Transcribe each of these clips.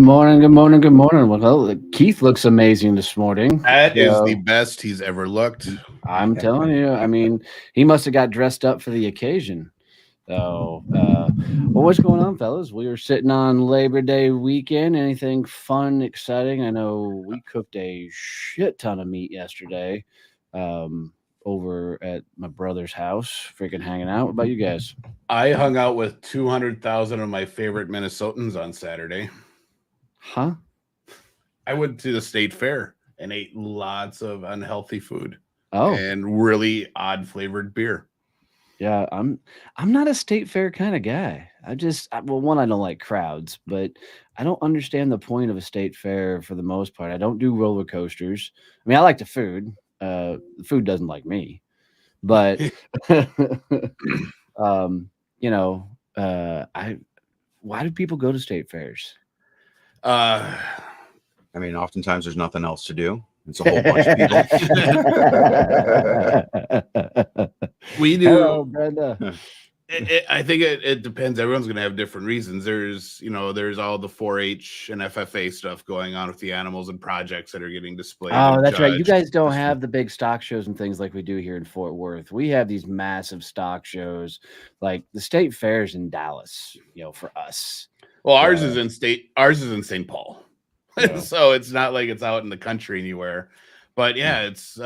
morning, good morning, good morning. Well, Keith looks amazing this morning. That is the best he's ever looked. I'm telling you. I mean, he must have got dressed up for the occasion. So, well, what's going on, fellas? We were sitting on Labor Day weekend. Anything fun, exciting? I know we cooked a shit ton of meat yesterday over at my brother's house, freaking hanging out. What about you guys? I hung out with 200,000 of my favorite Minnesotans on Saturday. Huh? I went to the state fair and ate lots of unhealthy food. Oh, and really odd flavored beer. yeah, I'm not a state fair kind of guy. Well, one, I don't like crowds, but I don't understand the point of a state fair for the most part. I don't do roller coasters. I mean, I like the food. The food doesn't like me, but you know, why do people go to state fairs? I mean, oftentimes there's nothing else to do. It's a whole bunch of people. We do. Hello, Brenda. I think it depends. Everyone's going to have different reasons. There's all the 4-H and FFA stuff going on with the animals and projects that are getting displayed. Oh, that's right. You guys don't have the big stock shows and things like we do here in Fort Worth. We have these massive stock shows, like the state fairs in Dallas. For us. Well, ours is in St. Paul. Yeah. So it's not like it's out in the country anywhere. But yeah, it's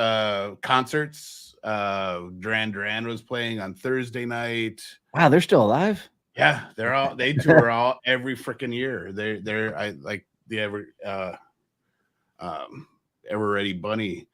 concerts. Duran was playing on Thursday night. Wow, they're still alive? Yeah, they tour all every freaking year. They're the Ever Ready Bunny.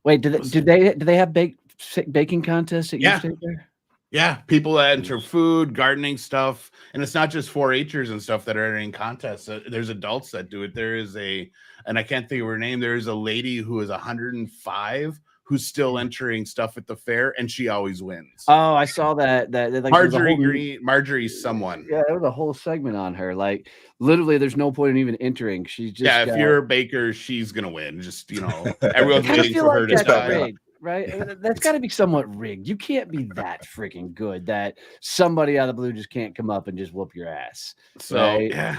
Wait, do they have baking contests at your state fair? Yeah, people that enter food, gardening stuff, and it's not just 4-Hers and stuff that are entering contests. There's adults that do it. There is and I can't think of her name. There is a lady who is 105 who's still entering stuff at the fair, and she always wins. Oh, I saw that. Like Marjorie someone. Yeah, there was a whole segment on her. Like literally, there's no point in even entering. She's just if you're a baker, she's gonna win. Just everyone's waiting for her to die. Right? That's got to be somewhat rigged. You can't be that freaking good that somebody out of the blue just can't come up and just whoop your ass. So, right?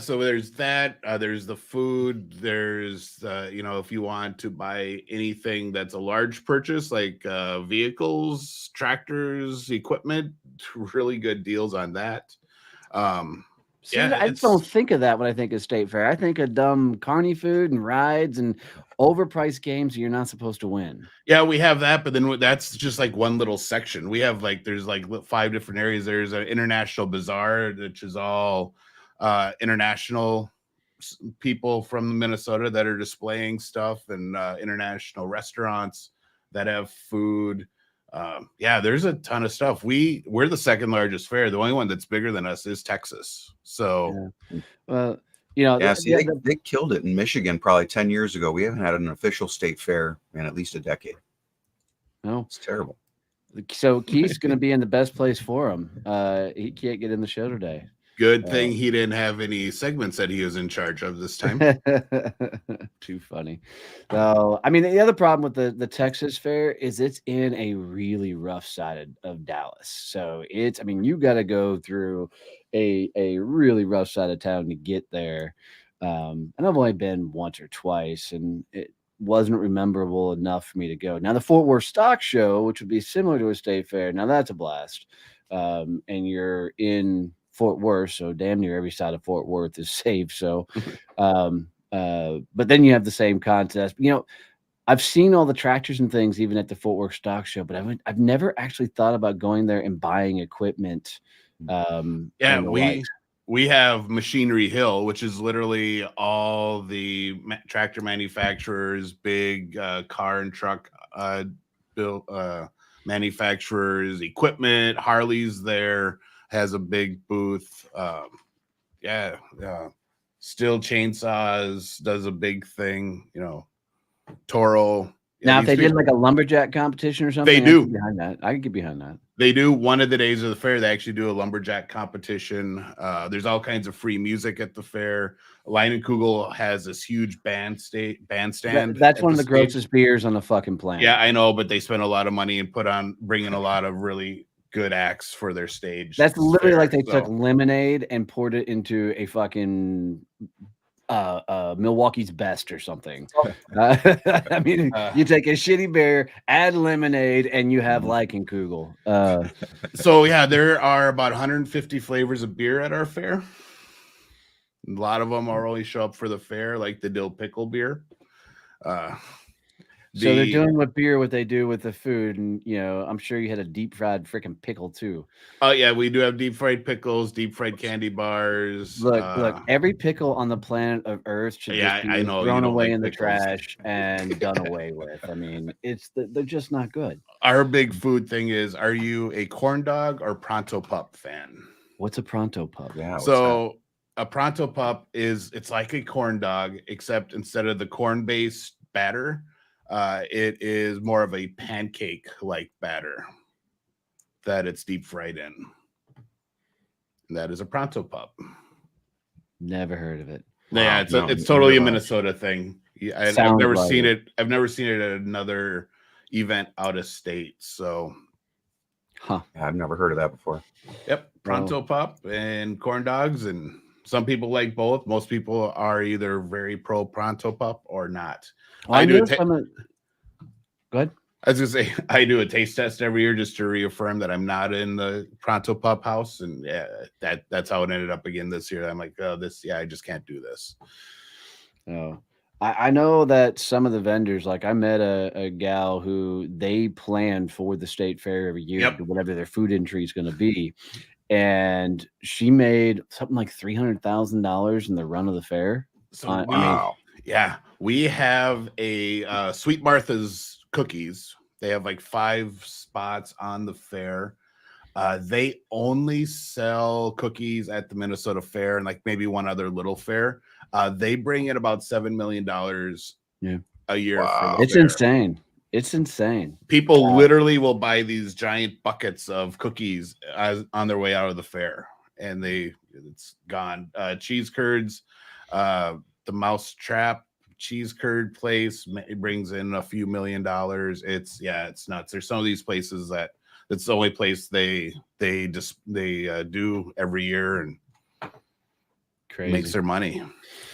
So there's that. There's the food. There's, if you want to buy anything that's a large purchase, like vehicles, tractors, equipment, really good deals on that. I just don't think of that when I think of state fair. I think of dumb carny food and rides and overpriced games you're not supposed to win. Yeah, we have that, but then that's just like one little section. We have there's 5 different areas. There's an international bazaar, which is all international people from Minnesota that are displaying stuff, and international restaurants that have food. There's a ton of stuff. We're the second largest fair. The only one that's bigger than us is Texas. So, they killed it in Michigan probably 10 years ago. We haven't had an official state fair in at least a decade. No, it's terrible. So Keith's going to be in the best place for him. He can't get in the show today. Good thing he didn't have any segments that he was in charge of this time. Too funny. So, I mean, the other problem with the Texas fair is it's in a really rough side of Dallas. So you got to go through a really rough side of town to get there. And I've only been once or twice, and it wasn't memorable enough for me to go. Now, the Fort Worth Stock Show, which would be similar to a state fair, now that's a blast. And you're in Fort Worth, so damn near every side of Fort Worth is safe. So, but then you have the same contest. I've seen all the tractors and things even at the Fort Worth Stock Show, but I've never actually thought about going there and buying equipment. We have Machinery Hill, which is literally all the tractor manufacturers, big car and truck manufacturers, equipment. Harley's there. Has a big booth. Steel chainsaws does a big thing. Toro. Now, if they did like a lumberjack competition or something, they do. I could get behind that. They do. One of the days of the fair, they actually do a lumberjack competition. There's all kinds of free music at the fair. Leinenkugel has this huge bandstand. That's one of the grossest beers on the fucking planet. Yeah, I know, but they spend a lot of money and bring in a lot of really good acts for their stage. That's literally like they fair, took lemonade and poured it into a fucking Milwaukee's Best or something. I mean, you take a shitty beer, add lemonade, and you have Leichenkugel. So yeah, there are about 150 flavors of beer at our fair. A lot of them are only show up for the fair, like the dill pickle beer. So they're doing with beer what they do with the food, and you know, I'm sure you had a deep fried freaking pickle too. Oh yeah, we do have deep fried pickles, deep fried candy bars. Look, every pickle on the planet of Earth should just be I know thrown away like in the pickles. trash and done away with. I mean, they're just not good. Our big food thing is: are you a corn dog or pronto pup fan? What's a pronto pup? Yeah. So a pronto pup it's like a corn dog, except instead of the corn-based batter, it is more of a pancake-like batter that it's deep fried in. And that is a pronto pup. Never heard of it. Yeah, it's totally a Minnesota thing. I've never seen it. I've never seen it at another event out of state. So, yeah, I've never heard of that before. Yep, pronto pup and corn dogs, and some people like both. Most people are either very pro pronto pup or not. Well, go ahead. I was gonna say I do a taste test every year just to reaffirm that I'm not in the pronto pup house, and yeah, that's how it ended up again this year. I'm like, oh, I just can't do this. Oh, I know that some of the vendors, like I met a gal who they plan for the state fair every year, whatever their food entry is going to be, and she made something like $300,000 in the run of the fair. So we have a Sweet Martha's cookies. They have like 5 spots on the fair. They only sell cookies at the Minnesota Fair and like maybe one other little fair. They bring in about $7 million a year. Wow. It's insane. It's insane. People literally will buy these giant buckets of cookies on their way out of the fair, and it's gone. Cheese curds, the Mouse Trap cheese curd place, it brings in a few $1 million. It's nuts. There's some of these places that's the only place they do every year and makes their money.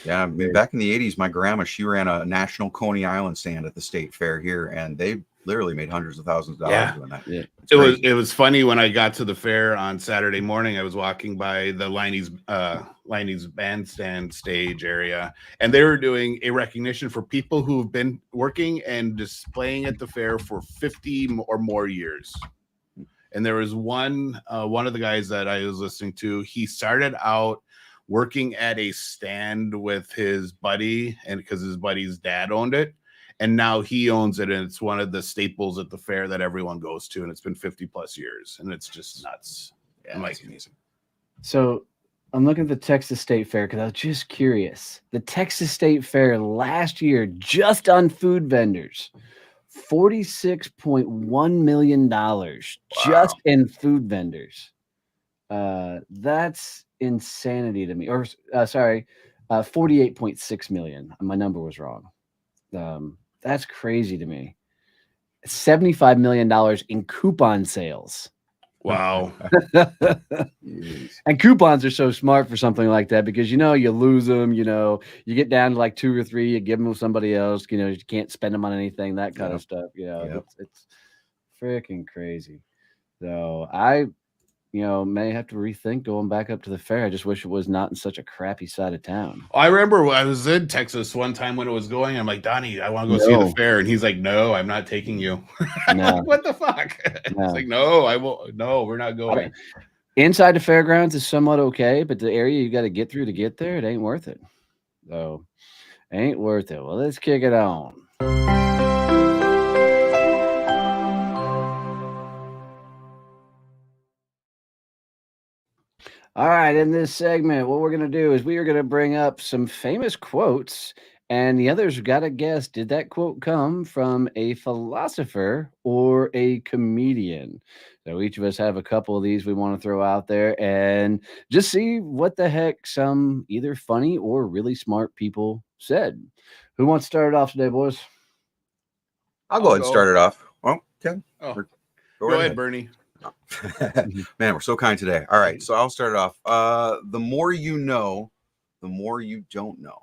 Yeah, I mean, back in the 80s, my grandma, she ran a national Coney Island stand at the state fair here, and they literally made hundreds of thousands of dollars doing that. Yeah. It was funny when I got to the fair on Saturday morning. I was walking by the Liney's bandstand stage area, and they were doing a recognition for people who've been working and displaying at the fair for 50 or more years. And there was one of the guys that I was listening to. He started out working at a stand with his buddy, and because his buddy's dad owned it, and now he owns it, and it's one of the staples at the fair that everyone goes to, and it's been 50 plus years, and it's just nuts. Yeah, like amazing. So I'm looking at the Texas State Fair because I was just curious. The Texas State Fair last year, just on food vendors, $46.1 million just in food vendors. That's insanity to me. Or sorry, 48.6 million. My number was wrong. That's crazy to me. $75 million in coupon sales. Wow. And coupons are so smart for something like that because, you lose them, you get down to like 2 or 3, you give them to somebody else, you can't spend them on anything, that kind of stuff. It's freaking crazy. So I, may have to rethink going back up to the fair. I just wish it was not in such a crappy side of town. I remember I was in Texas one time when it was going. I'm like, Donnie, I want to go see the fair. And he's like, no, I'm not taking you. I'm like, what the fuck? It's like, no, I won't. No, we're not going. Inside the fairgrounds is somewhat okay, but the area you got to get through to get there, it ain't worth it. So, ain't worth it. Well, let's kick it on. All right, in this segment, what we're going to do is we are going to bring up some famous quotes, and the others got to guess, did that quote come from a philosopher or a comedian? So each of us have a couple of these we want to throw out there and just see what the heck some either funny or really smart people said. Who wants to start it off today, boys? I'll go ahead and start it off. Well, okay. Go ahead, Bernie. Man, we're so kind today. All right, so I'll start it off. The more you know, the more you don't know.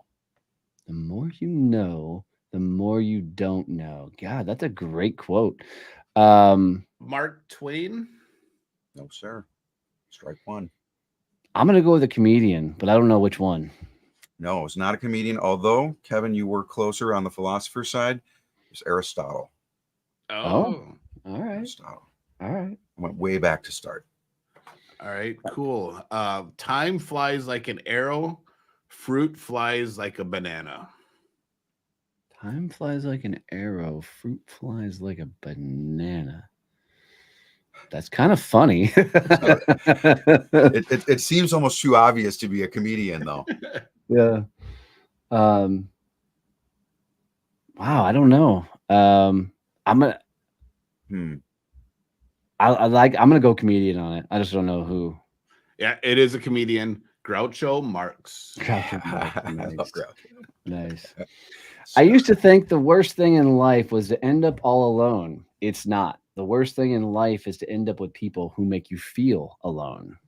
The more you know, the more you don't know. God, that's a great quote. Mark Twain. No, sir. Strike one. I'm gonna go with a comedian, but I don't know which one. No, it's not a comedian. Although, Kevin, you were closer on the philosopher side. It's Aristotle. Oh, all right, Aristotle. all right. I went way back to start. All right, cool. Time flies like an arrow. Fruit flies like a banana. Time flies like an arrow. Fruit flies like a banana. That's kind of funny. It seems almost too obvious to be a comedian, though. Yeah. Wow, I don't know. I'm gonna I'm gonna go comedian on it. I just don't know who. Yeah, it is a comedian. Groucho Marx. Groucho Marx. I love Nice. Groucho. Nice. I used to think the worst thing in life was to end up all alone. It's not. The worst thing in life is to end up with people who make you feel alone.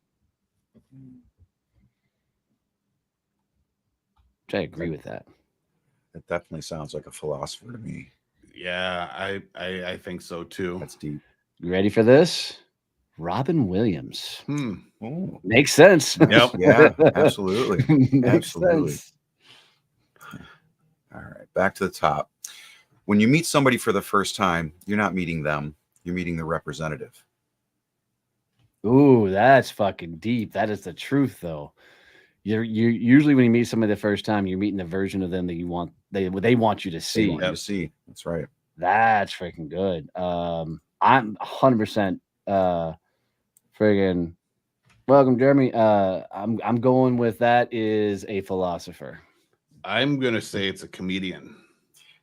Which I agree with that. It definitely sounds like a philosopher to me. Yeah, I think so too. That's deep. You ready for this? Robin Williams. Oh, Makes sense. Yep. yeah, absolutely. Makes Absolutely. sense. All right, back to the top. When you meet somebody for the first time, you're not meeting them. You're meeting the representative. Ooh, that's fucking deep. That is the truth, though. You usually when you meet somebody the first time, you're meeting the version of them that you want. They want you to They see. want you to see. That's right. That's freaking good. I'm 100% friggin' welcome, Jeremy. I'm going with that is a philosopher. I'm gonna say it's a comedian.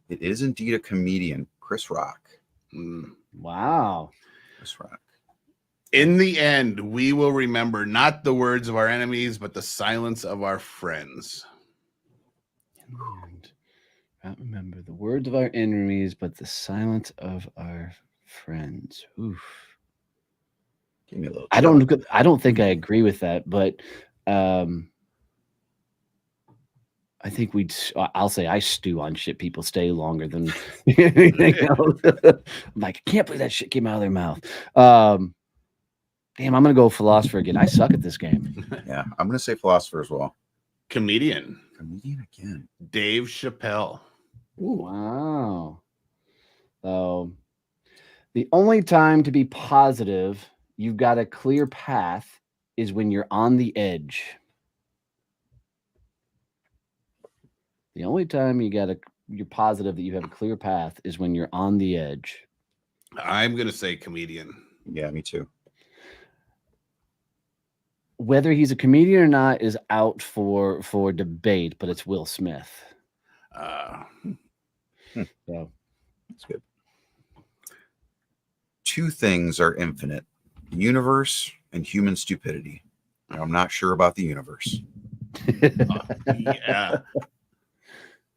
It is indeed a comedian, Chris Rock. Wow. Chris Rock. In the end, we will remember not the words of our enemies, but the silence of our friends. And not remember the words of our enemies, but the silence of our friends. Oof. Give me a little. I don't think I agree with that, but I think I'll say I stew on shit people stay longer than anything else. I'm like, I can't believe that shit came out of their mouth. Damn, I'm gonna go philosopher again. I suck at this game. Yeah, I'm gonna say philosopher as well. Comedian. Comedian again. Dave Chappelle. Ooh. Wow. So the only time to be positive, you've got a clear path, is when you're on the edge. The only time you're positive that you have a clear path is when you're on the edge. I'm gonna say comedian. Yeah, me too. Whether he's a comedian or not is out for debate, but it's Will Smith. So that's good. Two things are infinite: the universe and human stupidity. I'm not sure about the universe. Yeah.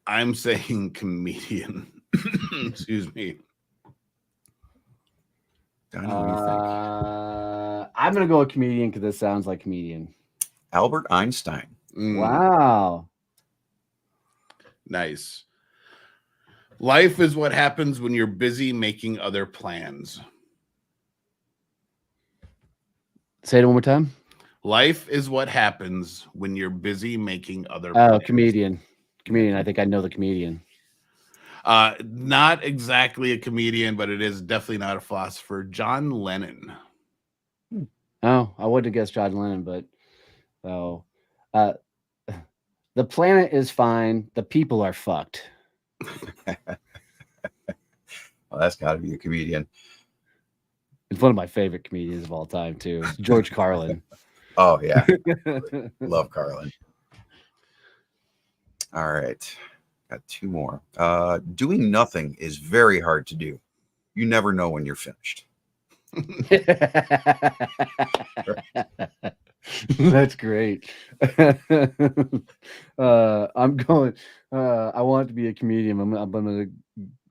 I'm saying comedian. Excuse me. Donnie, what do you think? I'm gonna go with comedian because this sounds like comedian. Albert Einstein. Wow. Nice. Life is what happens when you're busy making other plans. Say it one more time. Life is what happens when you're busy making other plans. Oh, comedian. Comedian. I think I know the comedian. Not exactly a comedian, but it is definitely not a philosopher. John Lennon. Oh, I would have guessed John Lennon, but the planet is fine. The people are fucked. Well, that's got to be a comedian. It's one of my favorite comedians of all time, too. It's George Carlin. Oh, yeah. Love Carlin. All right. Got two more. Doing nothing is very hard to do. You never know when you're finished. That's great. I'm going. I want to be a comedian. I'm gonna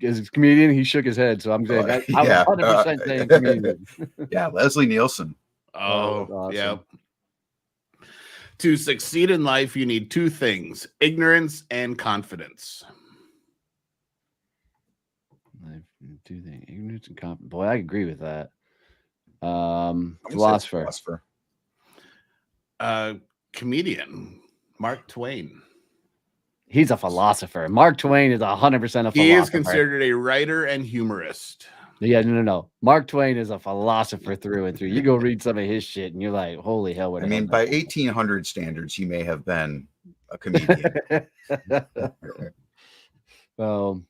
is a comedian. He shook his head, so I'm saying I was 100% saying comedian. Yeah, Leslie Nielsen. Oh, awesome. yeah. To succeed in life, you need two things: ignorance and confidence. Two things: ignorance and confidence. Boy, I agree with that. Philosopher. Comedian Mark Twain. He's a philosopher. Mark Twain is 100% a philosopher. He is considered a writer and humorist. Yeah, no. Mark Twain is a philosopher through and through. You go read some of his shit, and you're like, "Holy hell!" I mean, by 1800 standards, he may have been a comedian. Well,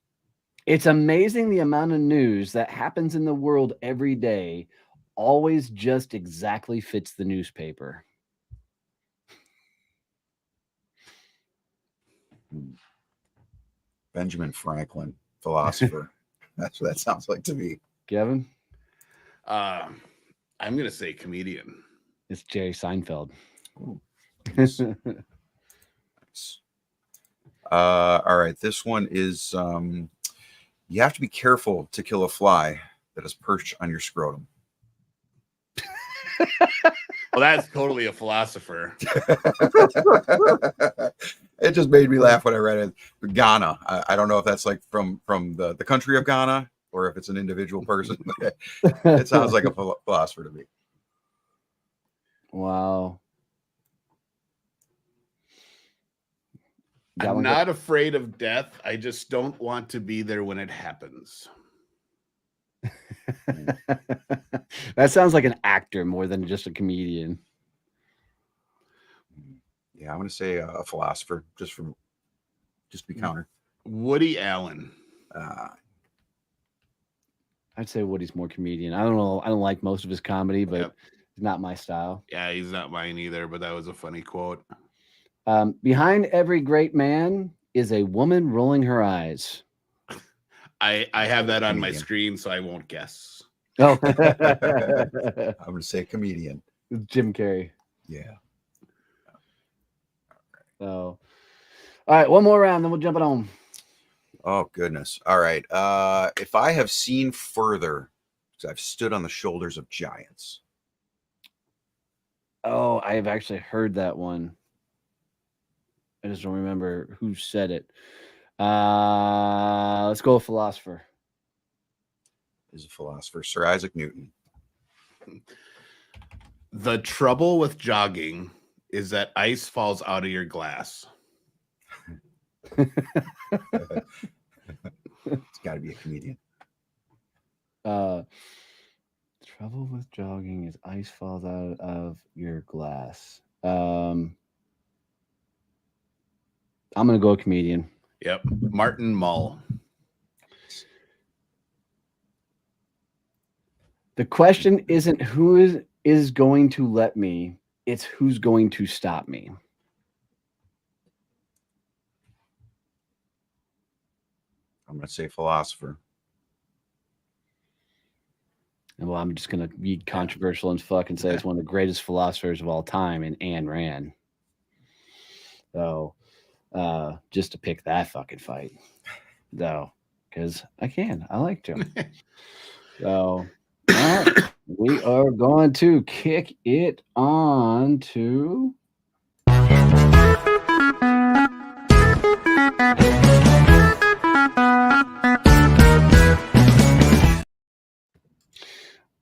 it's amazing the amount of news that happens in the world every day always just exactly fits the newspaper. Benjamin Franklin, philosopher. That's what that sounds like to me. Kevin? I'm going to say comedian. It's Jerry Seinfeld. Ooh, nice. Nice. All right. This one is you have to be careful to kill a fly that is perched on your scrotum. Well, that's totally a philosopher. It just made me laugh when I read it. Ghana. I don't know if that's like from the country of Ghana or if it's an individual person. It sounds like a philosopher to me. Wow. I'm not afraid of death. I just don't want to be there when it happens. That sounds like an actor more than just a comedian. Yeah, I'm going to say a philosopher, just to be counter. Woody Allen. I'd say Woody's more comedian. I don't know. I don't like most of his comedy, but it's not my style. Yeah, he's not mine either, but that was a funny quote. Behind every great man is a woman rolling her eyes. I have that on my screen, so I won't guess. Oh, I'm going to say comedian. Jim Carrey. Yeah. So, all right, one more round, then we'll jump it on. Oh, goodness. All right. If I have seen further, because I've stood on the shoulders of giants. Oh, I have actually heard that one. I just don't remember who said it. Let's go with philosopher. Is a philosopher, Sir Isaac Newton. The trouble with jogging is that ice falls out of your glass. It's got to be a comedian. Trouble with jogging is ice falls out of your glass. I'm gonna go comedian. Yep, Martin Mull. The question isn't who is going to let me, it's who's going to stop me. I'm going to say philosopher. And well, I'm just going to be controversial and fucking say it's one of the greatest philosophers of all time in Ayn Rand. So, just to pick that fucking fight, though, because I like to. So, all right, we are going to kick it on to.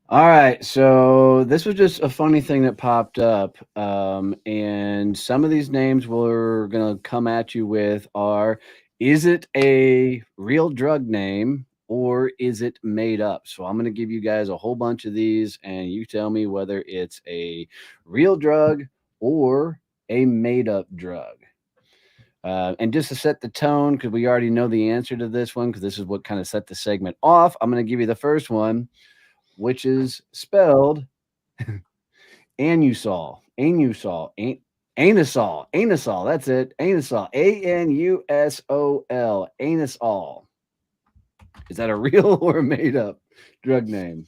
All right, so this was just a funny thing that popped up, and some of these names we're going to come at you with are, is it a real drug name or is it made up? So I'm going to give you guys a whole bunch of these, and you tell me whether it's a real drug or a made-up drug. And just to set the tone, because we already know the answer to this one, because this is what kind of set the segment off, I'm going to give you the first one, which is spelled anusol, anusol, anusol. That's it, anusol, ANUSOL, anusol. Is that a real or a made up drug name?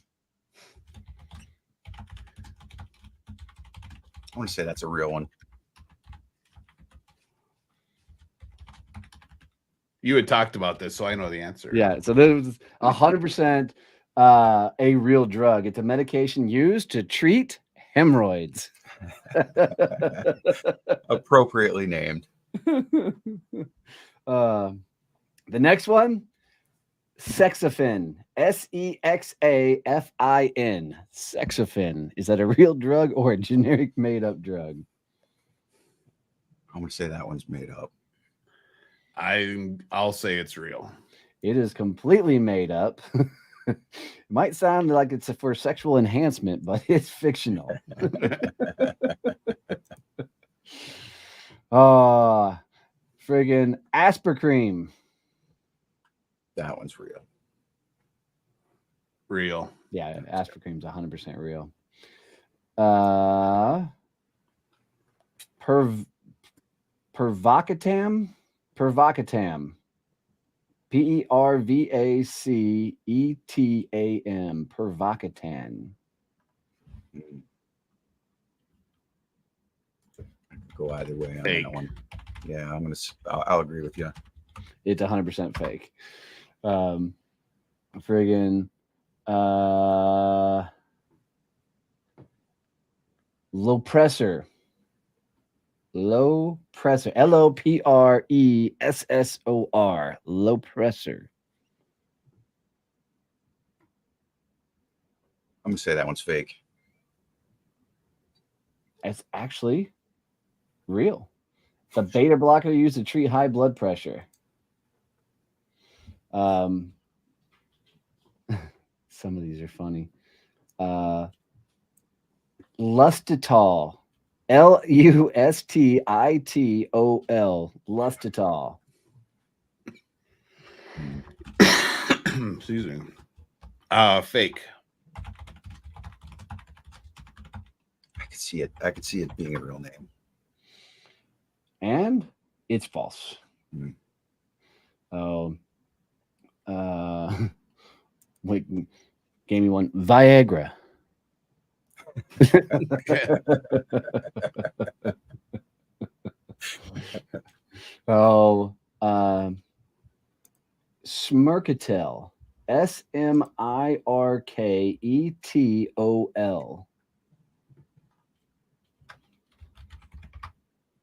I want to say that's a real one. You had talked about this, so I know the answer. Yeah, so this was 100% a real drug. It's a medication used to treat hemorrhoids. Appropriately named. The next one, Sexafin. Sexafin. Sexafin. Is that a real drug or a generic made-up drug? I'm going to say that one's made up. I'll say it's real. It is completely made up. It might sound like it's for sexual enhancement, but it's fictional. Friggin' Aspercream. That one's real. Real. Yeah, Aspercream's 100% real. Pervacatam. Pervacatam. Pervacetam. Pervacatan. Go either way on Fake. that one. Yeah, I'll agree with you. It's 100% fake. Friggin' Lopressor. Lopressor. Lopressor. Lopressor. I'm going to say that one's fake. It's actually real. The beta blocker used to treat high blood pressure. Some of these are funny. Lustitol. Lustitol. Lustitol. Excuse me. Fake. I could see it being a real name. And it's false. Mm. Wait, gave me one. Viagra. Smirketol. Smirketol.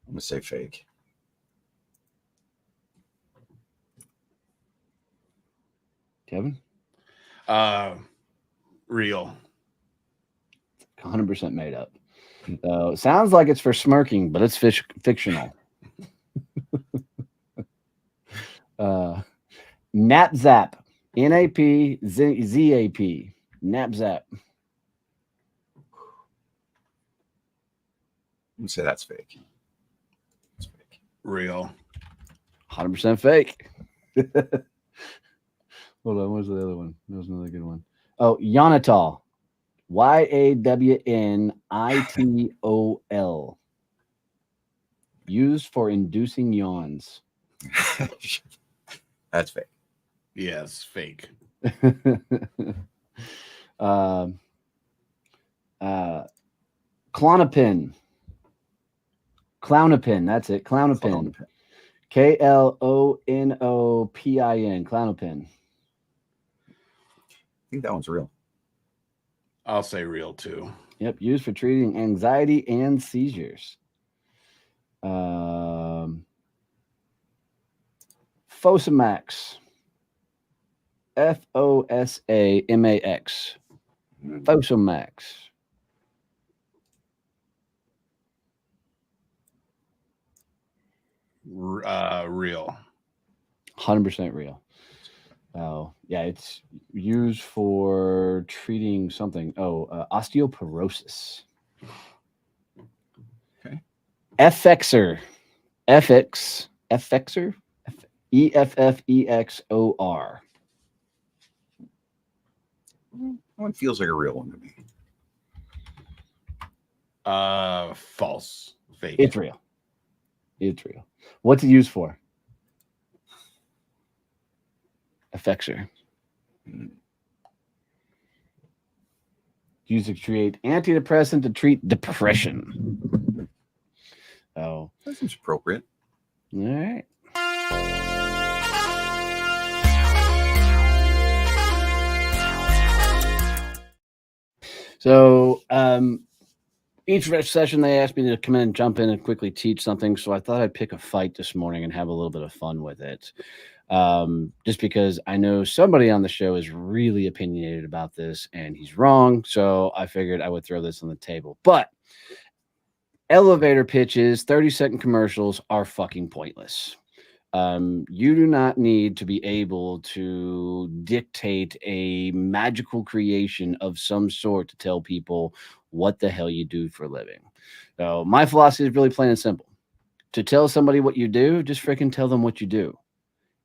I'm going to say fake. Kevin? Real. 100% made up. Sounds like it's for smirking, but it's fictional. Napzap. Napzap. Napzap. I'm going to say that's fake. It's fake. Real. 100% fake. Hold on, what's the other one? That was another good one. Oh, Yanitol. Yawnitol. Used for inducing yawns. That's fake. Yes, fake. Klonopin. That's it. Klonopin. Klonopin. Klonopin. I think that one's real. I'll say real too. Yep, used for treating anxiety and seizures. Fosamax. Fosamax. Fosamax. Real. 100% real. Oh, yeah, it's used for treating something. Osteoporosis. Okay. Effexor. Effexor. EFFEXOR. That one feels like a real one to me. False. Fake. It's real. It's real. What's it used for? Effexor. Used to create antidepressant to treat depression. Oh, That seems appropriate. all right. Each session, they asked me to come in and jump in and quickly teach something. So I thought I'd pick a fight this morning and have a little bit of fun with it. Just because I know somebody on the show is really opinionated about this and he's wrong. So I figured I would throw this on the table. But elevator pitches, 30-second commercials are fucking pointless. You do not need to be able to dictate a magical creation of some sort to tell people what the hell you do for a living. So my philosophy is really plain and simple. To tell somebody what you do, just freaking tell them what you do.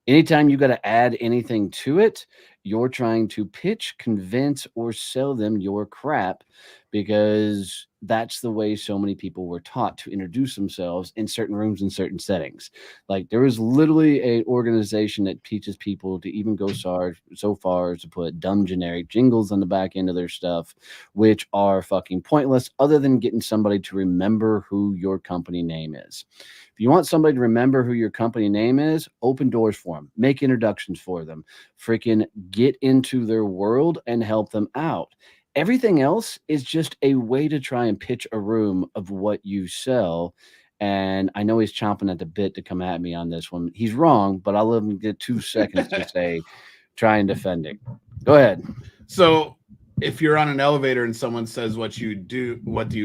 Anytime you got to add anything to it, you're trying to pitch, convince, or sell them your crap, because that's the way so many people were taught to introduce themselves in certain rooms in certain settings. Like there is literally an organization that teaches people to even go so far as to put dumb generic jingles on the back end of their stuff, which are fucking pointless other than getting somebody to remember who your company name is. If you want somebody to remember who your company name is, open doors for them, make introductions for them, freaking get into their world and help them out. Everything else is just a way to try and pitch a room of what you sell. And I know he's chomping at the bit to come at me on this one. He's wrong, but I'll let him get 2 seconds to say, try and defend it. Go ahead. So if you're on an elevator and someone says what do you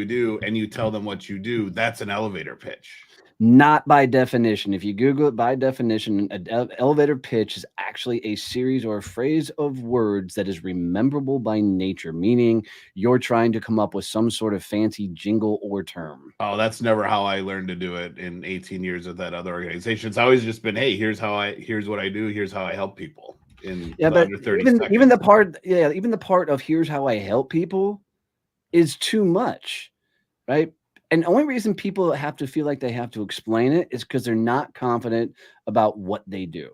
do, and you tell them what you do, that's an elevator pitch. Not by definition. If you Google it, by definition, an elevator pitch is actually a series or a phrase of words that is rememberable by nature, meaning you're trying to come up with some sort of fancy jingle or term. Oh, that's never how I learned to do it in 18 years of that other organization. It's always just been, hey, here's what I do. Here's how I help people in under 30 seconds. Even the part of here's how I help people is too much, right? And the only reason people have to feel like they have to explain it is because they're not confident about what they do.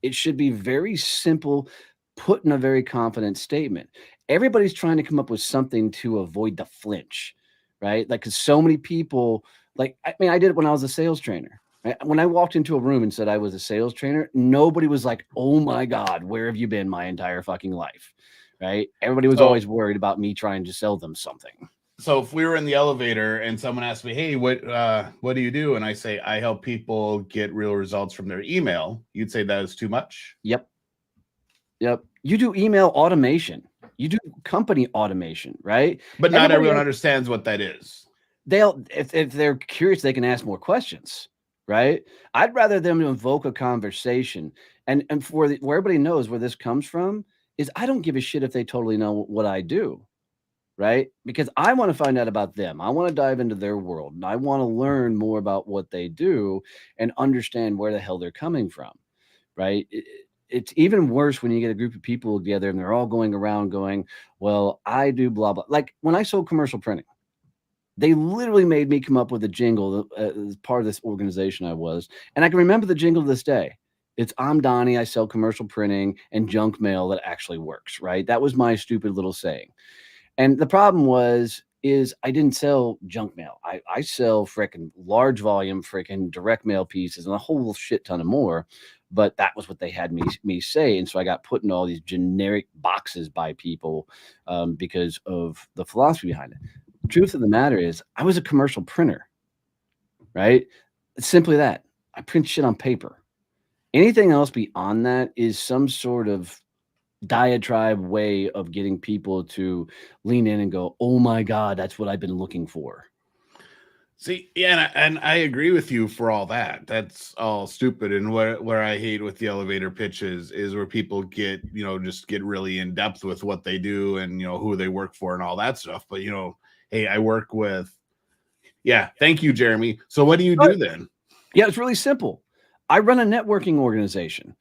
It should be very simple, put in a very confident statement. Everybody's trying to come up with something to avoid the flinch, right? Like, because so many people, like, I mean, I did it when I was a sales trainer. Right? When I walked into a room and said I was a sales trainer, nobody was like, oh my God, where have you been my entire fucking life? Right? Everybody was always worried about me trying to sell them something. So if we were in the elevator and someone asked me, hey, what do you do? And I say, I help people get real results from their email. You'd say that is too much? Yep. You do email automation. You do company automation, right? But not everyone understands what that is. If they're curious, they can ask more questions, right? I'd rather them invoke a conversation. And where everybody knows where this comes from is I don't give a shit if they totally know what I do. Right? Because I want to find out about them. I want to dive into their world and I want to learn more about what they do and understand where the hell they're coming from. Right? It's even worse when you get a group of people together and they're all going around going, well, I do blah, blah. Like when I sold commercial printing, they literally made me come up with a jingle as part of this organization I was. And I can remember the jingle to this day. It's I'm Donnie, I sell commercial printing and junk mail that actually works. Right? That was my stupid little saying. And the problem is I didn't sell junk mail. I sell freaking large volume, freaking direct mail pieces and a whole shit ton of more. But that was what they had me say. And so I got put in all these generic boxes by people because of the philosophy behind it. The truth of the matter is I was a commercial printer, right? It's simply that. I print shit on paper. Anything else beyond that is some sort of diatribe way of getting people to lean in and go, oh my God, that's what I've been looking for. See, yeah, and I agree with you for all that. That's all stupid. And where I hate with the elevator pitches is where people get, just get really in depth with what they do and, who they work for and all that stuff. But, hey, I work with, thank you, Jeremy. So what do you do then? Yeah, it's really simple. I run a networking organization.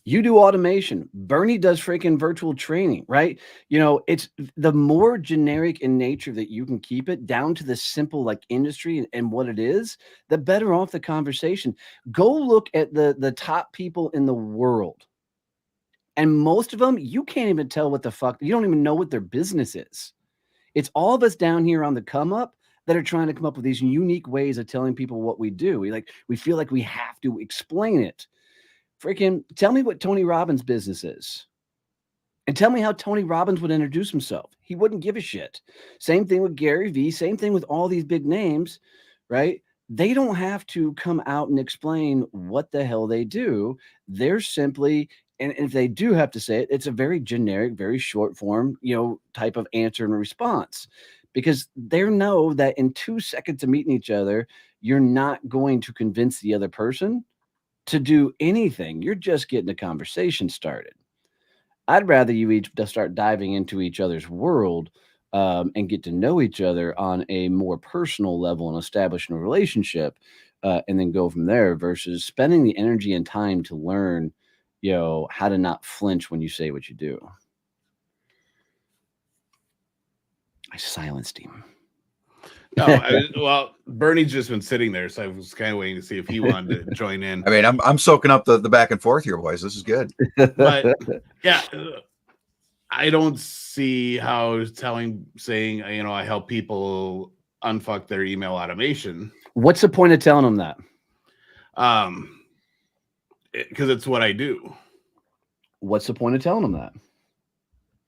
You do automation. Bernie does freaking virtual training, right? It's the more generic in nature that you can keep it down to the simple like industry and what it is, the better off the conversation. Go look at the top people in the world. And most of them, you can't even tell what the fuck, you don't even know what their business is. It's all of us down here on the come up that are trying to come up with these unique ways of telling people what we do. We feel like we have to explain it. Freaking tell me what Tony Robbins' business is. And tell me how Tony Robbins would introduce himself. He wouldn't give a shit. Same thing with Gary Vee, same thing with all these big names, right? They don't have to come out and explain what the hell they do. They're simply, and if they do have to say it, it's a very generic, very short form, type of answer and response, because they know that in 2 seconds of meeting each other, you're not going to convince the other person to do anything. You're just getting the conversation started. I'd rather you each just start diving into each other's world, and get to know each other on a more personal level and establishing a relationship, and then go from there versus spending the energy and time to learn, how to not flinch when you say what you do. I silenced him. No, well, Bernie's just been sitting there, so I was kind of waiting to see if he wanted to join in. I mean, I'm soaking up the back and forth here, boys. This is good. But yeah, I don't see how saying, I help people unfuck their email automation. What's the point of telling them that? Because it's what I do. What's the point of telling them that?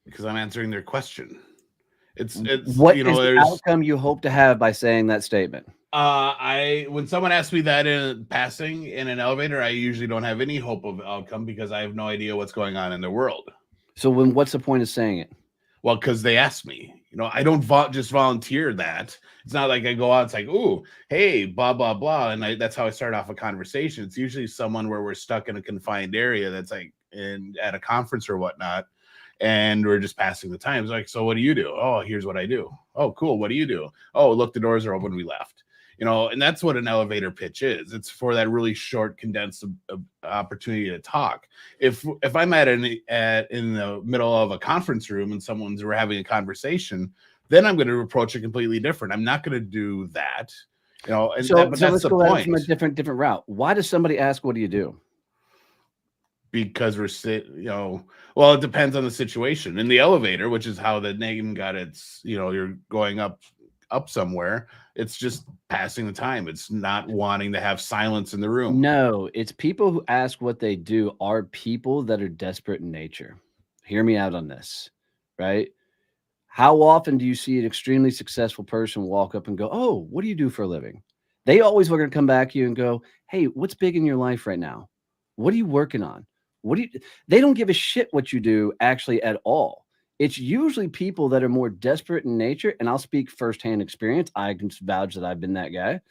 Because I'm answering their question. It's what is the outcome you hope to have by saying that statement? When someone asks me that in passing in an elevator, I usually don't have any hope of outcome because I have no idea what's going on in the world. So what's the point of saying it? Well, because they asked me. I don't just volunteer that. It's not like I go out. It's like, ooh, hey, blah blah blah, and that's how I start off a conversation. It's usually someone where we're stuck in a confined area that's like at a conference or whatnot. And we're just passing the time. It's like, so what do you do? Oh, here's what I do. Oh, cool. What do you do? Oh, look, the doors are open. We left. And that's what an elevator pitch is. It's for that really short, condensed opportunity to talk. If I'm in the middle of a conference room and we're having a conversation, then I'm going to approach it completely different. I'm not going to do that. But that's the point. From a different route. Why does somebody ask, what do you do? Because well, it depends on the situation. In the elevator, which is how the name got its, you're going up somewhere. It's just passing the time. It's not wanting to have silence in the room. No, it's people who ask what they do are people that are desperate in nature. Hear me out on this, right? How often do you see an extremely successful person walk up and go, oh, what do you do for a living? They always are going to come back to you and go, hey, what's big in your life right now? What are you working on? They don't give a shit what you do actually at all. It's usually people that are more desperate in nature, and I'll speak firsthand experience. I can vouch that I've been that guy,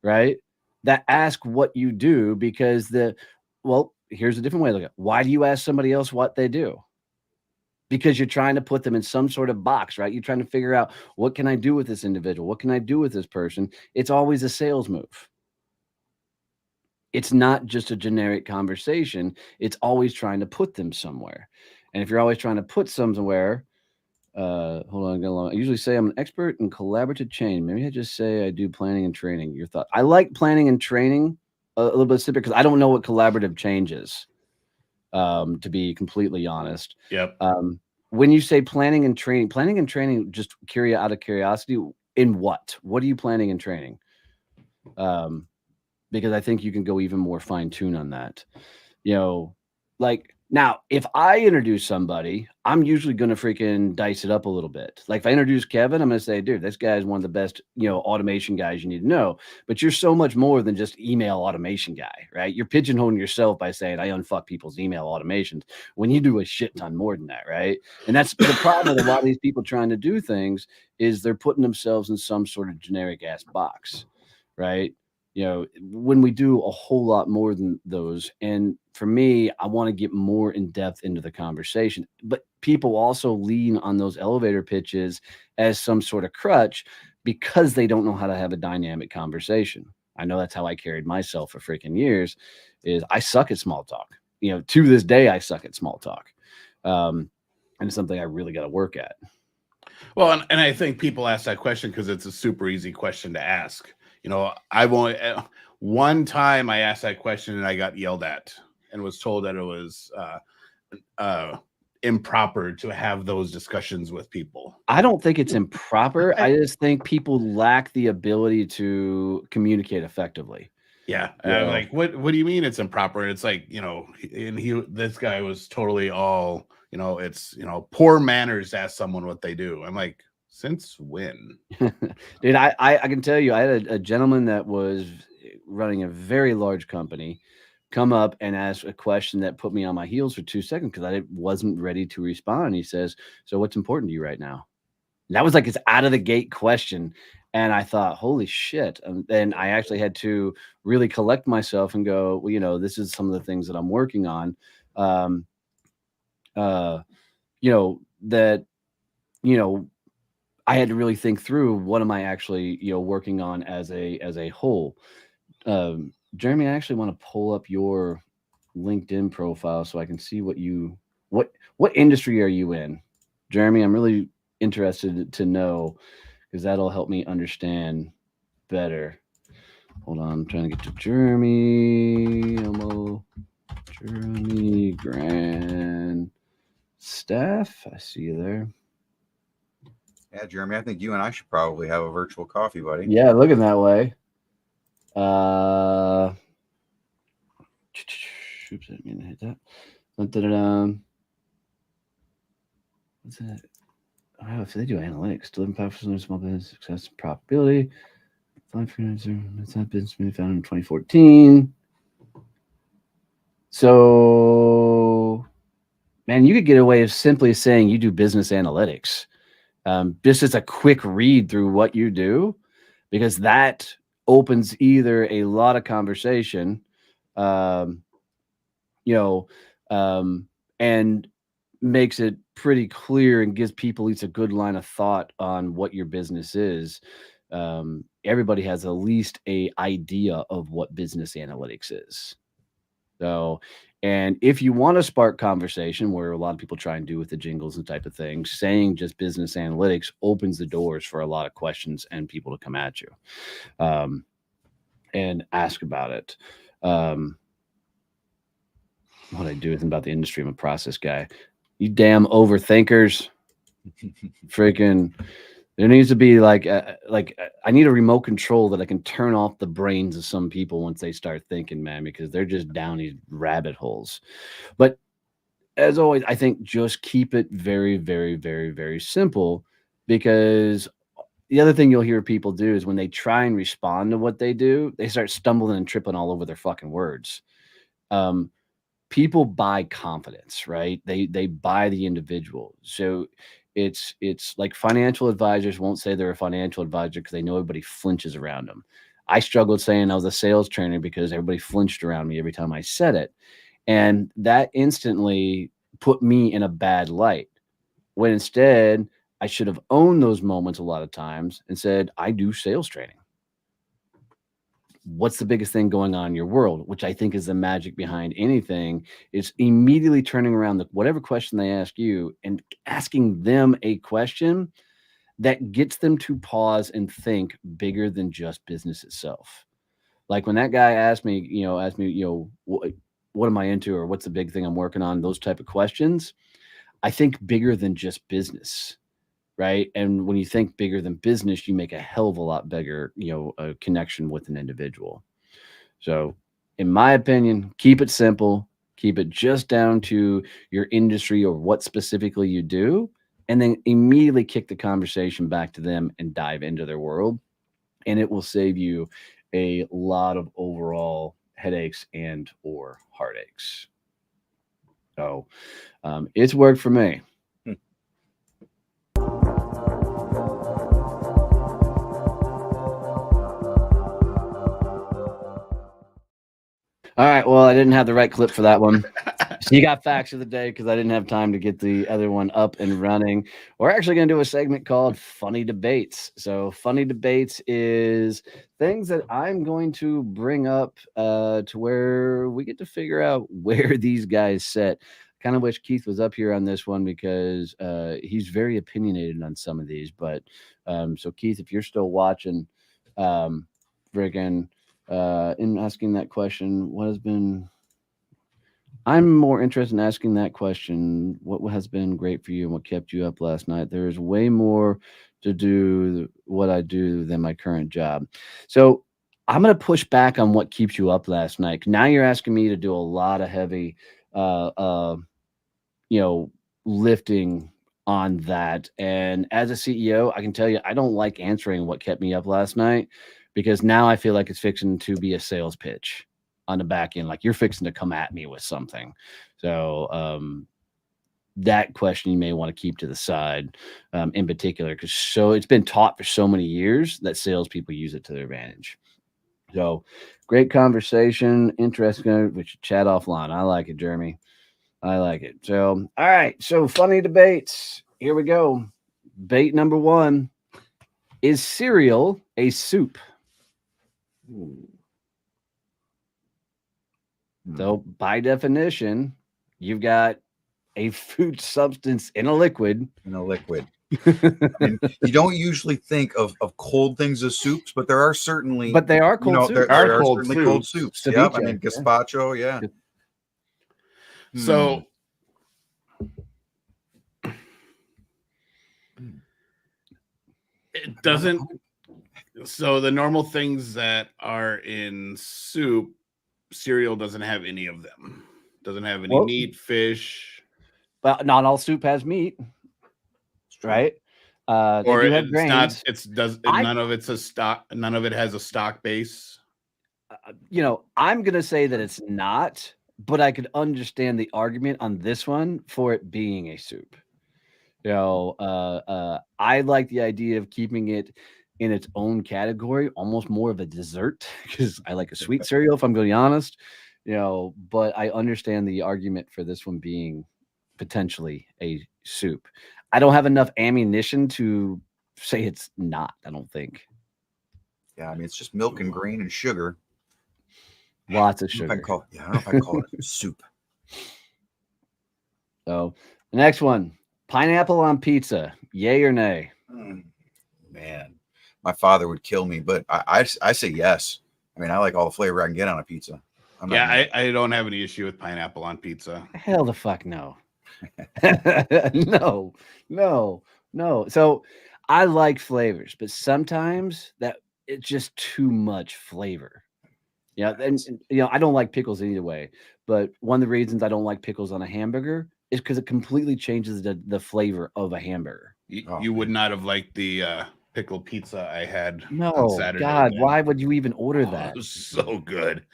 right? That ask what you do because here's a different way to look at it. Why do you ask somebody else what they do? Because you're trying to put them in some sort of box, right? You're trying to figure out, what can I do with this individual? What can I do with this person? It's always a sales move. It's not just a generic conversation. It's always trying to put them somewhere. And if you're always trying to put somewhere, hold on, I usually say I'm an expert in collaborative change. Maybe I just say I do planning and training. Your thought? I like planning and training a little bit simpler because I don't know what collaborative change is, to be completely honest. Yep. When you say planning and training, just out of curiosity, in what? What are you planning and training? Because I think you can go even more fine-tune on that. Like now, if I introduce somebody, I'm usually going to freaking dice it up a little bit. Like if I introduce Kevin, I'm going to say, dude, this guy is one of the best, automation guys you need to know. But you're so much more than just email automation guy, right? You're pigeonholing yourself by saying I unfuck people's email automations when you do a shit ton more than that, right? And that's the problem with a lot of these people trying to do things is they're putting themselves in some sort of generic ass box, right? When we do a whole lot more than those. And for me, I want to get more in depth into the conversation, but people also lean on those elevator pitches as some sort of crutch because they don't know how to have a dynamic conversation. I know that's how I carried myself for freaking years is I suck at small talk. To this day, I suck at small talk. And it's something I really got to work at. Well, and I think people ask that question because it's a super easy question to ask. I've only one time I asked that question and I got yelled at and was told that it was improper to have those discussions with people. I don't think it's improper. I just think people lack the ability to communicate effectively. Yeah. You I'm know? like, what do you mean it's improper? It's like, you know, and this guy was totally all, you know, it's, you know, poor manners to ask someone what they do. I'm like, since when? Dude, I can tell you, I had a gentleman that was running a very large company come up and ask a question that put me on my heels for 2 seconds because I wasn't ready to respond. He says, "So what's important to you right now?" And that was like his out of the gate question. And I thought, holy shit. And I actually had to really collect myself and go, well, you know, this is some of the things that I'm working on. Um, you know, that, you know, I had to really think through what am I actually, you know, working on as a whole. Jeremy, I actually want to pull up your LinkedIn profile so I can see what industry are you in? Jeremy, I'm really interested to know because that'll help me understand better. Hold on, I'm trying to get to Jeremy. Jeremy Grand Staff. I see you there. Yeah, Jeremy, I think you and I should probably have a virtual coffee, buddy. Yeah, looking that way. Oops, I didn't mean to hit that. Dun-dun-dun-dun. What's that? Oh, if they do analytics, delivering powerful small business success and profitability. Five freelancer. That's not business been founded in 2014. So, man, you could get away with simply saying you do business analytics. Just as a quick read through what you do, because that opens either a lot of conversation, um, you know, and makes it pretty clear and gives people at least a good line of thought on what your business is. Everybody has at least a idea of what business analytics is. So, and if you want to spark conversation, where a lot of people try and do with the jingles and type of things, saying just business analytics opens the doors for a lot of questions and people to come at you and ask about it. What I do is about the industry. I'm a process guy. You damn overthinkers. Freaking. There needs to be like I need a remote control that I can turn off the brains of some people once they start thinking, man, because they're just down these rabbit holes. But as always, I think just keep it very, very, very, very simple because the other thing you'll hear people do is when they try and respond to what they do, they start stumbling and tripping all over their fucking words. People buy confidence, right? They buy the individual. So it's like financial advisors won't say they're a financial advisor because they know everybody flinches around them. I struggled saying I was a sales trainer because everybody flinched around me every time I said it. And that instantly put me in a bad light. When instead I should have owned those moments a lot of times and said, I do sales training. What's the biggest thing going on in your world, which I think is the magic behind anything, is immediately turning around whatever question they ask you and asking them a question that gets them to pause and think bigger than just business itself. Like when that guy asked me, what am I into or what's the big thing I'm working on, those type of questions, I think bigger than just business. Right. And when you think bigger than business, you make a hell of a lot bigger, a connection with an individual. So, in my opinion, keep it simple, keep it just down to your industry or what specifically you do, and then immediately kick the conversation back to them and dive into their world. And it will save you a lot of overall headaches and or heartaches. So, it's worked for me. All right. Well, I didn't have the right clip for that one. So you got facts of the day because I didn't have time to get the other one up and running. We're actually going to do a segment called Funny Debates. So Funny Debates is things that I'm going to bring up to where we get to figure out where these guys sit. Kind of wish Keith was up here on this one because he's very opinionated on some of these. But so Keith, if you're still watching, friggin' in asking that question, I'm more interested in asking that question. What has been great for you and what kept you up last night? There's way more to do what I do than my current job. So I'm going to push back on what keeps you up last night. Now you're asking me to do a lot of heavy, lifting on that. And as a CEO, I can tell you, I don't like answering what kept me up last night, because now I feel like it's fixing to be a sales pitch on the back end. Like you're fixing to come at me with something. So, that question you may want to keep to the side, in particular, because it's been taught for so many years that salespeople use it to their advantage. So great conversation. Interesting. We should chat offline. I like it, Jeremy. I like it. So, all right. So funny debates. Here we go. Debate number 1. Is cereal a soup? So by definition, you've got a food substance in a liquid. I mean, you don't usually think of cold things as soups, but there are certainly. But they are cold soups. There are certainly cold soups. Ceviche, Yep. I mean, gazpacho. Yeah. So it doesn't. So the normal things that are in soup, cereal doesn't have any of them. Doesn't have any meat, fish. But not all soup has meat, right? Or they do have it's grains. not. None of it's a stock. None of it has a stock base. I'm gonna say that it's not, but I could understand the argument on this one for it being a soup. I like the idea of keeping it in its own category, almost more of a dessert, because I like a sweet cereal, if I'm going to be honest. But I understand the argument for this one being potentially a soup. I don't have enough ammunition to say it's not, I don't think. Yeah, I mean, it's just milk and grain and sugar. Lots of sugar. I don't know if I call it soup. So the next one, pineapple on pizza, yay or nay? Man, my father would kill me, but I say yes. I mean, I like all the flavor I can get on a pizza. I don't have any issue with pineapple on pizza. Hell the fuck no. No. So I like flavors, but sometimes that it's just too much flavor. Yeah, and I don't like pickles either way. But one of the reasons I don't like pickles on a hamburger is because it completely changes the flavor of a hamburger. You would not have liked the pickle pizza I had No, on Saturday. God, why would you even order that? It was so good.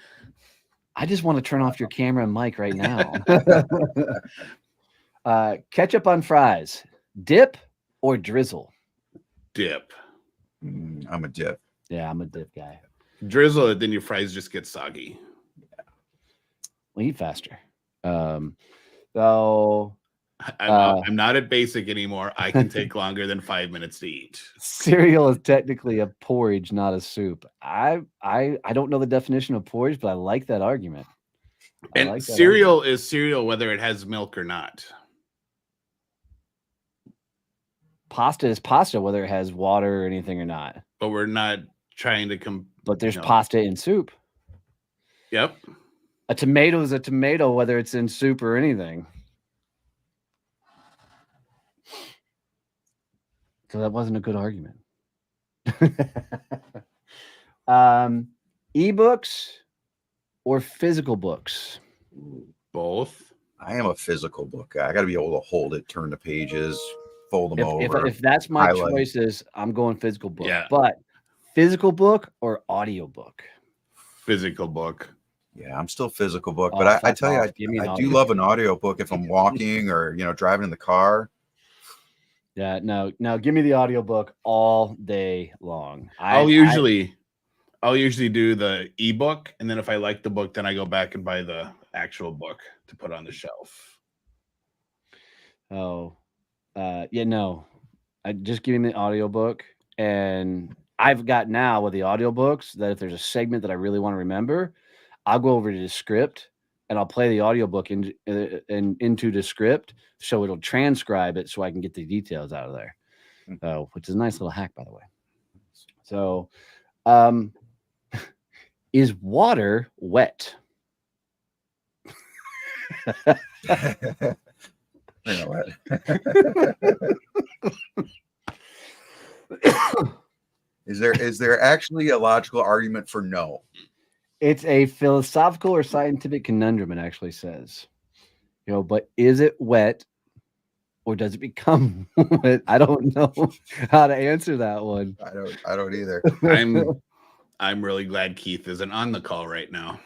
I just want to turn off your camera and mic right now. Ketchup on fries, dip or drizzle? Dip. I'm a dip. Yeah, I'm a dip guy. Drizzle it, then your fries just get soggy. Well, eat faster. So I'm not at basic anymore. I can take longer than 5 minutes to eat. Cereal is technically a porridge, not a soup. I don't know the definition of porridge, but I like that argument. And cereal is cereal whether it has milk or not. Pasta is pasta whether it has water or anything or not. But we're not trying to But there's pasta in soup. Yep. A tomato is a tomato whether it's in soup or anything. So that wasn't a good argument. Ebooks or physical books? Both. I am a physical book guy. I got to be able to hold it, turn the pages, fold them over. If that's my choices, I'm going physical book. Yeah. But physical book or audio book? Physical book. Yeah, I'm still physical book, but I tell you, I do love an audio book if I'm walking or driving in the car. Yeah, no, give me the audiobook all day long. I'll usually do the ebook, and then if I like the book, then I go back and buy the actual book to put on the shelf. I just give me the audiobook, and I've got now with the audiobooks that if there's a segment that I really want to remember, I'll go over to the script and I'll play the audiobook into the script so it'll transcribe it so I can get the details out of there. Which is a nice little hack, by the way. So, is water wet? You know what? Is there actually a logical argument for no? It's a philosophical or scientific conundrum, it actually says. But is it wet or does it become wet? I don't know how to answer that one. I don't either. I'm really glad Keith isn't on the call right now.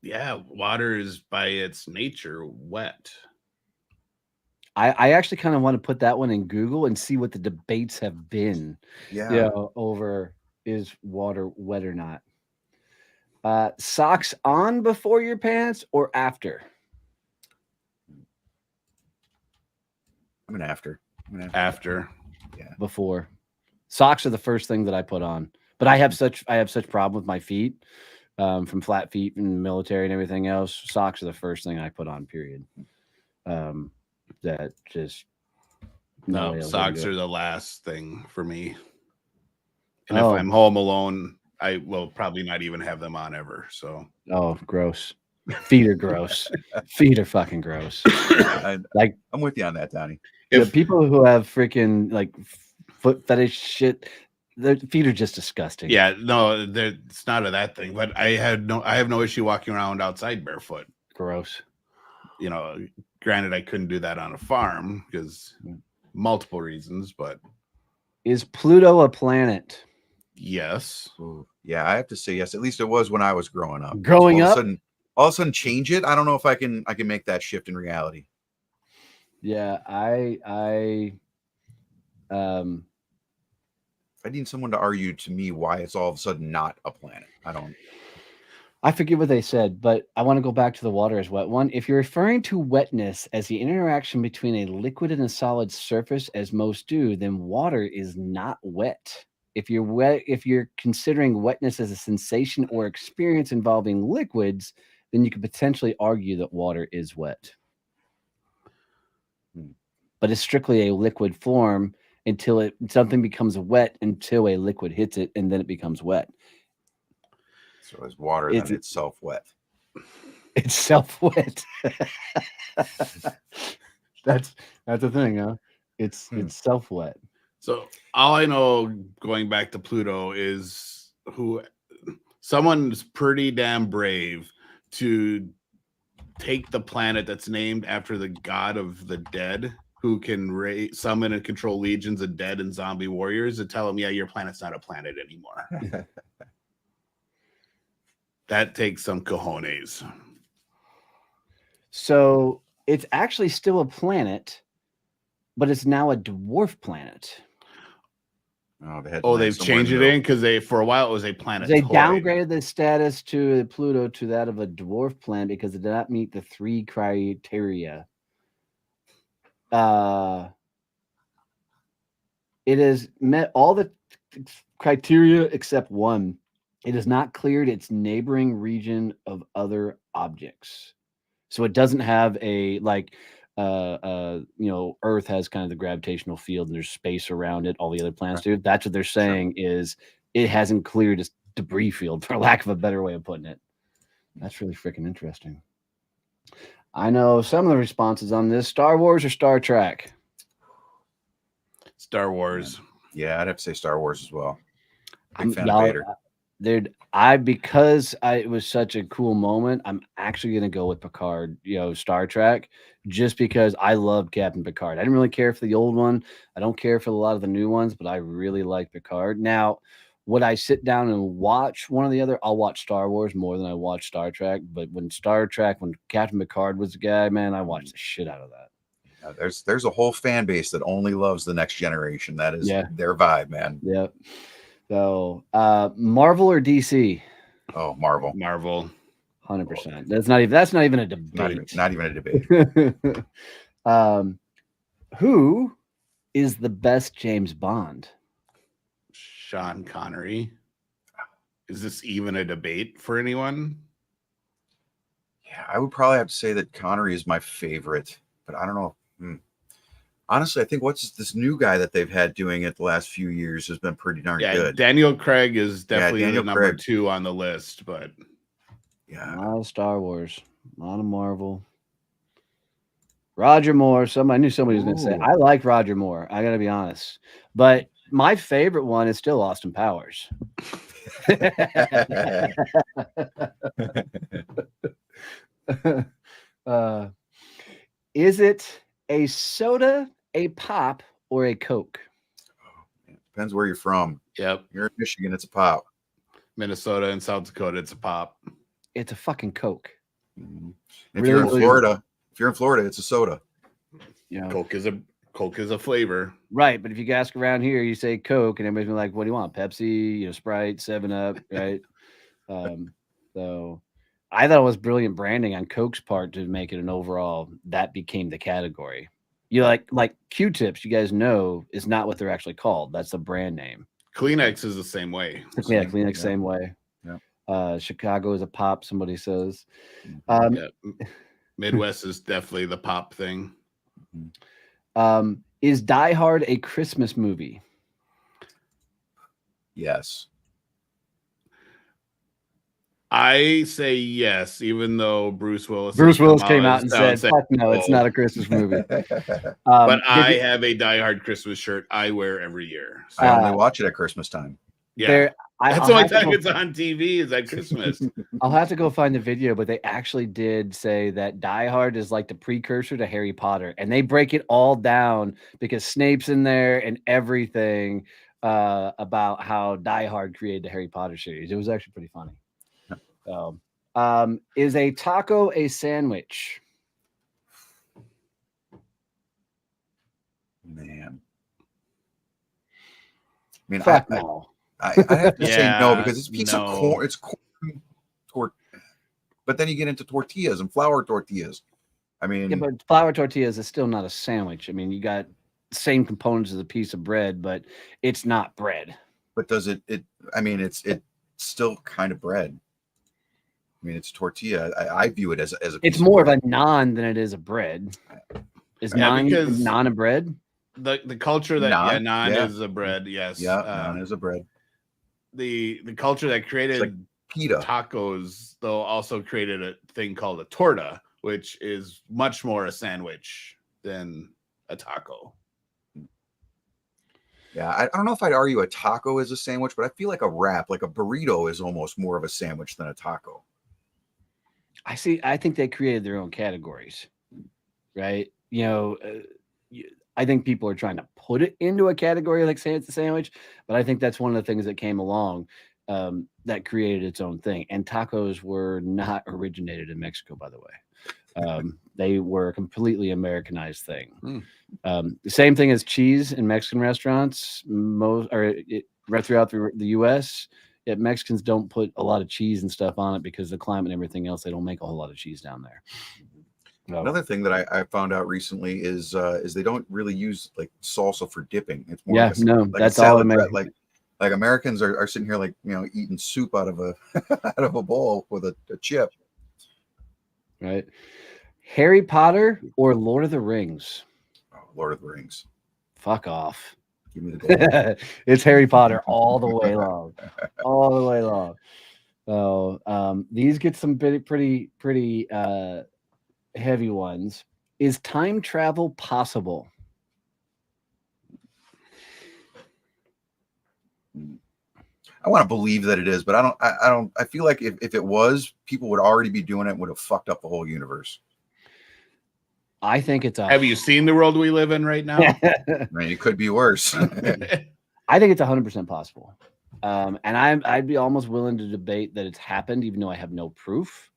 Water is by its nature wet. I actually kind of want to put that one in Google and see what the debates have been. Over is water wet or not. Socks on before your pants or after? I'm an after. After. Yeah. Before. Socks are the first thing that I put on. But I have such problem with my feet, from flat feet in the military and everything else. Socks are the first thing I put on, period. That just no socks are the last thing for me. And if I'm home alone, I will probably not even have them on ever. So gross. Feet are gross. Feet are fucking gross. I'm with you on that, Donnie. If people who have freaking like foot fetish shit, their feet are just disgusting. Yeah, no, it's not a that thing. But I have no issue walking around outside barefoot. Gross. Granted, I couldn't do that on a farm because multiple reasons. But is Pluto a planet? Yes. Ooh, yeah, I have to say yes. At least it was when I was growing up. All of a sudden change it. I don't know if I can make that shift in reality. Yeah, I need someone to argue to me why it's all of a sudden not a planet. I forget what they said, but I want to go back to the water as wet one. If you're referring to wetness as the interaction between a liquid and a solid surface, as most do, then water is not wet. If you're considering wetness as a sensation or experience involving liquids, then you could potentially argue that water is wet. But it's strictly a liquid form until something becomes wet until a liquid hits it, and then it becomes wet. So is water then itself wet? It's self-wet. That's the thing, huh? It's self-wet. So all I know, going back to Pluto, is someone's pretty damn brave to take the planet that's named after the god of the dead, who can summon and control legions of dead and zombie warriors, and tell them, yeah, your planet's not a planet anymore. That takes some cojones. So it's actually still a planet, but it's now a dwarf planet. They've changed it in because for a while it was a planet. They downgraded the status to Pluto to that of a dwarf planet because it did not meet the 3 criteria. It has met all the criteria except one. It has not cleared its neighboring region of other objects. So it doesn't have a Earth has kind of the gravitational field and there's space around it. All the other planets do. That's what they're saying is it hasn't cleared its debris field, for lack of a better way of putting it. That's really freaking interesting. I know some of the responses on this: Star Wars or Star Trek? Star Wars. Yeah, I'd have to say Star Wars as well. Big fan of Vader. Dude, because it was such a cool moment, I'm actually going to go with Picard, Star Trek, just because I love Captain Picard. I didn't really care for the old one. I don't care for a lot of the new ones, but I really like Picard. Now, would I sit down and watch one or the other? I'll watch Star Wars more than I watch Star Trek. But when Captain Picard was the guy, man, I watched the shit out of that. Yeah, there's a whole fan base that only loves the Next Generation. That is their vibe, man. Yeah. So, Marvel or DC? Oh, Marvel. 100%. That's not even a debate. Not even a debate. Who is the best James Bond? Sean Connery. Is this even a debate for anyone? Yeah, I would probably have to say that Connery is my favorite, but I don't know. Honestly, I think what's this new guy that they've had doing it the last few years has been pretty darn good. Daniel Craig is definitely the number 2 on the list, but a lot of Star Wars, a lot of Marvel. Roger Moore. I knew somebody was going to say. Ooh. I like Roger Moore. I got to be honest, but my favorite one is still Austin Powers. Is it a soda, a pop, or a Coke? Depends where you're from. Yep. You're in Michigan, it's a pop. Minnesota and South Dakota, it's a pop. It's a fucking Coke. If Really, you're in really- Florida, it's a soda. You know, Coke is a flavor. right? But if you ask around here, you say Coke, and everybody's like, "What do you want? Pepsi, Sprite, 7-Up, right?" So I thought it was brilliant branding on Coke's part to make it an overall. That became the category. You like Q-tips. You guys know is not what they're actually called. That's the brand name. Kleenex is the same way. Yeah, Kleenex same way. Yeah. Chicago is a pop. Somebody says. Yeah. Midwest is definitely the pop thing. Is Die Hard a Christmas movie? Yes. I say yes, even though Bruce Willis came out and said, "Fuck no, it's not a Christmas movie." But I have a Die Hard Christmas shirt I wear every year. I only watch it at Christmas time. Yeah, that's the only time it's on TV is at Christmas. I'll have to go find the video, but they actually did say that Die Hard is like the precursor to Harry Potter, and they break it all down because Snape's in there and everything about how Die Hard created the Harry Potter series. It was actually pretty funny. Is a taco a sandwich? Man. I mean, Fuck no. I have to say no, because it's a piece no. of corn. It's corn. But then you get into tortillas and flour tortillas. I mean, Yeah, but flour tortillas is still not a sandwich. I mean, you got the same components as a piece of bread, but it's not bread. but does it? I mean, it's still kind of bread. I mean, it's tortilla. I view it as a. It's more of a naan than it is a bread. Is naan a bread? The culture that naan is a bread. Yes. Yeah, naan is a bread. The culture that created like pita tacos, though, also created a thing called a torta, which is much more a sandwich than a taco. Yeah, I don't know if I'd argue a taco is a sandwich, but I feel like a wrap, like a burrito, is almost more of a sandwich than a taco. I think they created their own categories, right? I think people are trying to put it into a category like say it's a sandwich, but I think that's one of the things that came along that created its own thing. And tacos were not originated in Mexico, by the way. They were a completely Americanized thing. The same thing as cheese in Mexican restaurants, right throughout the U.S. Yet Mexicans don't put a lot of cheese and stuff on it because the climate and everything else. They don't make a whole lot of cheese down there. Another thing that I found out recently is they don't really use like salsa for dipping. It's more like that's a salad all American. Like Americans are sitting here like eating soup out of a bowl with a chip. Right. Harry Potter or Lord of the Rings? Oh, Lord of the Rings. Fuck off. Give me the gold. It's Harry Potter all the way long. All the way long. So these get some pretty heavy ones. Is time travel possible? I want to believe that it is, but I feel like if it was, people would already be doing it and would have fucked up the whole universe. I think it's Have you seen the world we live in right now? I mean, it could be worse. I think it's 100% possible. And I'd be almost willing to debate that it's happened, even though I have no proof.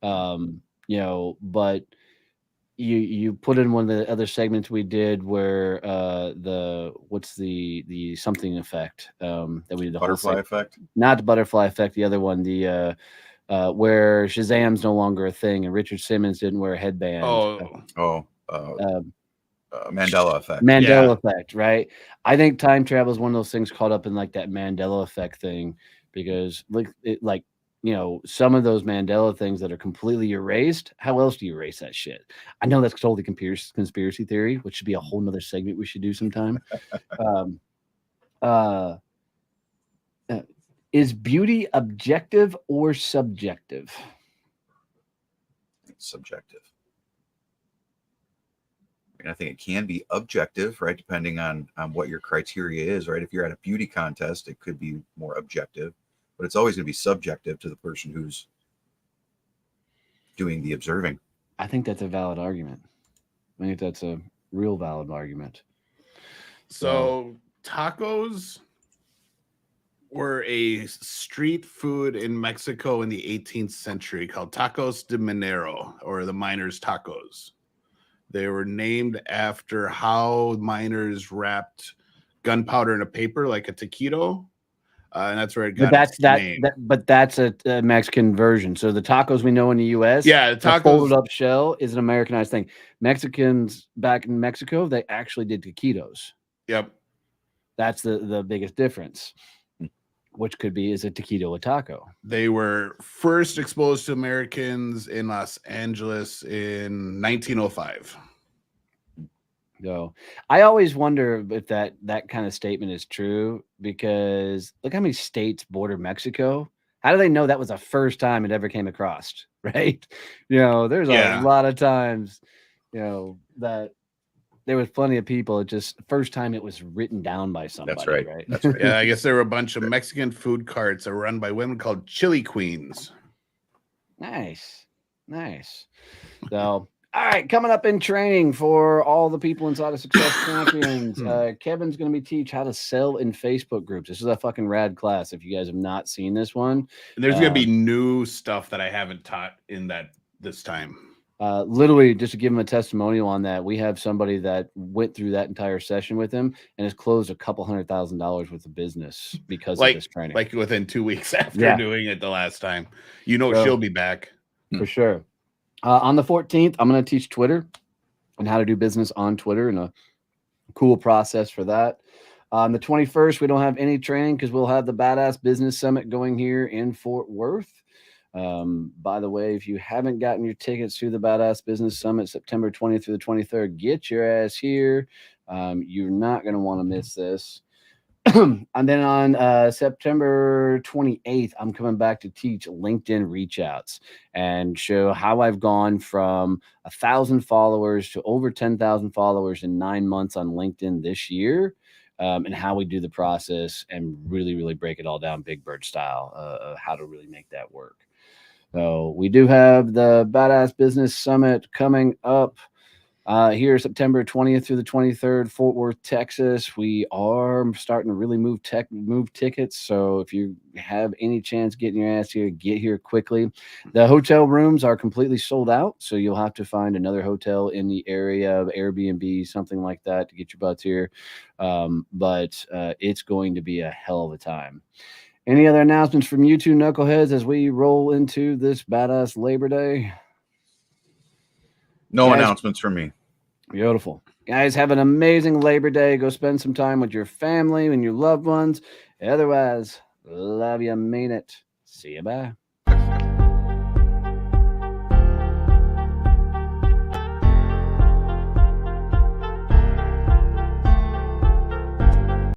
But you put in one of the other segments we did where what's the something effect that we did the butterfly effect, not the butterfly effect, the other one, the where Shazam's no longer a thing and Richard Simmons didn't wear a headband. Mandela effect. Mandela effect, right? I think time travel is one of those things caught up in like that Mandela effect thing because some of those Mandela things that are completely erased. How else do you erase that shit? I know that's totally conspiracy theory, which should be a whole nother segment we should do sometime. Is beauty objective or subjective? It's subjective. And I think it can be objective, right? Depending on what your criteria is, right? If you're at a beauty contest, it could be more objective, but it's always going to be subjective to the person who's doing the observing. I think that's a valid argument. I think that's a real valid argument. So tacos were a street food in Mexico in the 18th century called tacos de minero, or the miners' tacos. They were named after how miners wrapped gunpowder in a paper like a taquito, and that's where it got its name. But that's a Mexican version. So the tacos we know in the U.S., yeah, the tacos, folded up shell is an Americanized thing. Mexicans back in Mexico, they actually did taquitos. Yep, that's the biggest difference. Which could be, is a taquito a taco? They were first exposed to Americans in Los Angeles in 1905. So I always wonder if that kind of statement is true, because look how many states border Mexico. How do they know that was the first time it ever came across? Right? There's a lot of times, that there was plenty of people. It just first time it was written down by somebody. That's right. That's right. Yeah, I guess there were a bunch of Mexican food carts that were run by women called chili queens. Nice. So, all right, coming up in training for all the people inside of Success Champions, Kevin's going to be teach how to sell in Facebook groups. This is a fucking rad class. If you guys have not seen this one, and there's going to be new stuff that I haven't taught in this time. Literally, just to give him a testimonial on that, we have somebody that went through that entire session with him and has closed $200,000 worth of business because of this training. Like within 2 weeks after doing it the last time. She'll be back. For sure. On the 14th, I'm going to teach Twitter and how to do business on Twitter, and a cool process for that. On the 21st, we don't have any training because we'll have the Badass Business Summit going here in Fort Worth. By the way, if you haven't gotten your tickets to the Badass Business Summit, September 20th through the 23rd, get your ass here. You're not going to want to miss this. And then on September 28th, I'm coming back to teach LinkedIn reach outs and show how I've gone from 1,000 followers to over 10,000 followers in 9 months on LinkedIn this year. And how we do the process and really, really break it all down Big Bird style, how to really make that work. So we do have the Badass Business Summit coming up here September 20th through the 23rd, Fort Worth, Texas. We are starting to really move tickets. So if you have any chance getting your ass here, get here quickly. The hotel rooms are completely sold out, so you'll have to find another hotel in the area, Airbnb, something like that, to get your butts here. But it's going to be a hell of a time. Any other announcements from you two knuckleheads as we roll into this badass Labor Day? No announcements from me. Beautiful. Guys, have an amazing Labor Day. Go spend some time with your family and your loved ones. Otherwise, love you, mean it. See you, bye.